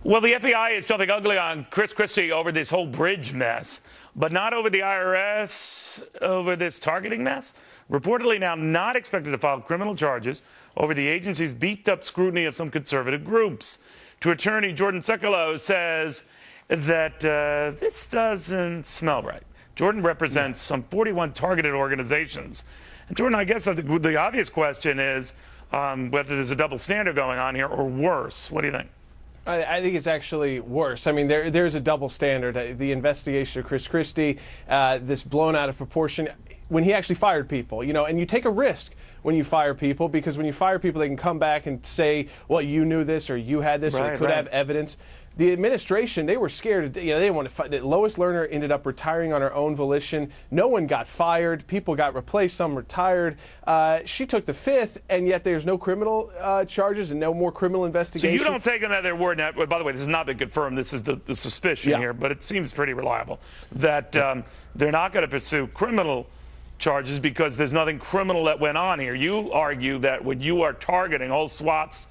Well, the FBI is jumping ugly on Christie over this whole bridge mess, but not over the IRS, over this targeting mess. Reportedly now not expected to file criminal charges over the agency's beefed-up scrutiny of some conservative groups. To attorney Jordan Sekulow says that this doesn't smell right. Jordan represents some 41 targeted organizations. And Jordan, I guess the obvious question is whether there's a double standard going on here or worse. What do you think? I think it's actually worse. I mean, there's a double standard. The investigation of Christie, this blown out of proportion, when he actually fired people, and you take a risk when you fire people, because when you fire people, they can come back and say, well, you knew this or you had this, or they could have evidence. The administration, they were scared. They didn't want to fight. Lois Lerner ended up retiring on her own volition. No one got fired. People got replaced. Some retired. She took the fifth, and yet there's no criminal charges and no more criminal investigation. So you don't take them at their word. Now, by the way, this has not been confirmed. This is the suspicion here, but it seems pretty reliable that they're not going to pursue criminal charges because there's nothing criminal that went on here. You argue that when you are targeting whole swaths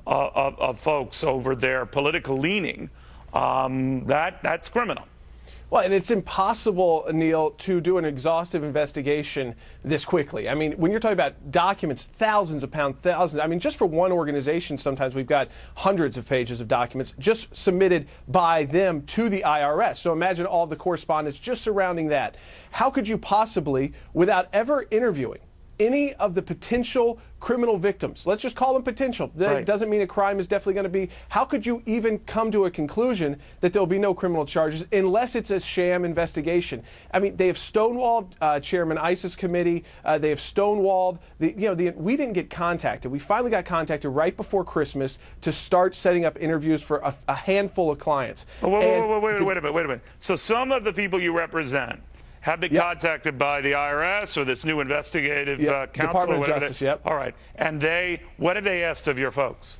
of folks over their political leaning, that's criminal. Well, and it's impossible, Neil, to do an exhaustive investigation this quickly. I mean, when you're talking about documents, thousands of pounds, thousands. I mean, just for one organization, sometimes we've got hundreds of pages of documents just submitted by them to the IRS. So imagine all the correspondence just surrounding that. How could you possibly, without ever interviewing any of the potential criminal victims, let's just call them potential, that doesn't mean a crime is definitely going to be, how could you even come to a conclusion that there'll be no criminal charges unless it's a sham investigation? I mean, they have stonewalled Chairman Issa's committee, they have stonewalled, we didn't get contacted. We finally got contacted right before Christmas to start setting up interviews for a handful of clients. Wait a minute. So some of the people you represent have been contacted by the IRS or this new investigative counsel? Department of Justice, All right. And what have they asked of your folks?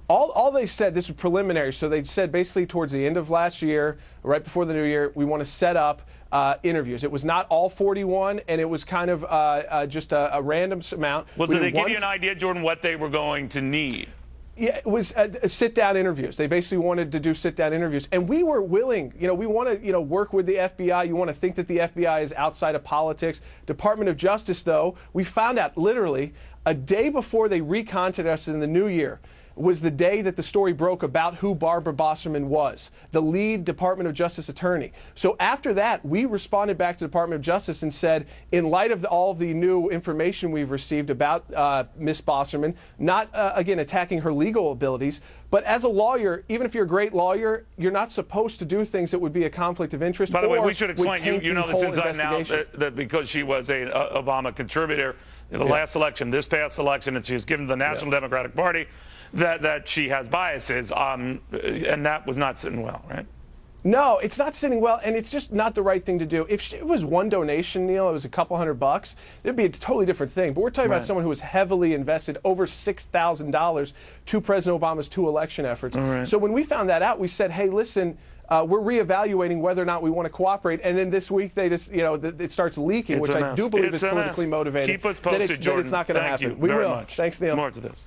All they said, this was preliminary, so they said basically towards the end of last year, right before the new year, we want to set up interviews. It was not all 41, and it was kind of just a random amount. Well, did they give you an idea, Jordan, what they were going to need? Yeah, it was sit-down interviews. They basically wanted to do sit-down interviews, and we were willing. We want to, work with the FBI. You want to think that the FBI is outside of politics. Department of Justice, though, we found out literally a day before they recontacted us in the new year was the day that the story broke about who Barbara Bosserman was, the lead Department of Justice attorney. So after that, we responded back to the Department of Justice and said, in light of all of the new information we've received about Ms. Bosserman, not, again, attacking her legal abilities, but as a lawyer, even if you're a great lawyer, you're not supposed to do things that would be a conflict of interest. By the way, we should explain, you know this inside now, that because she was an Obama contributor in the last election, this past election, and she's given the National Democratic Party, that she has biases, and that was not sitting well, right? No, it's not sitting well, and it's just not the right thing to do. If it was one donation, Neil, it was a couple $100, it'd be a totally different thing. But we're talking about someone who was heavily invested, over $6,000 to President Obama's 2 election efforts. So when we found that out, we said, hey, listen, we're reevaluating whether or not we want to cooperate. And then this week, they just, it starts leaking, which I do believe is politically motivated. Keep us posted, Jordan. That it's not going to happen. We will. Thanks, Neil. More to this.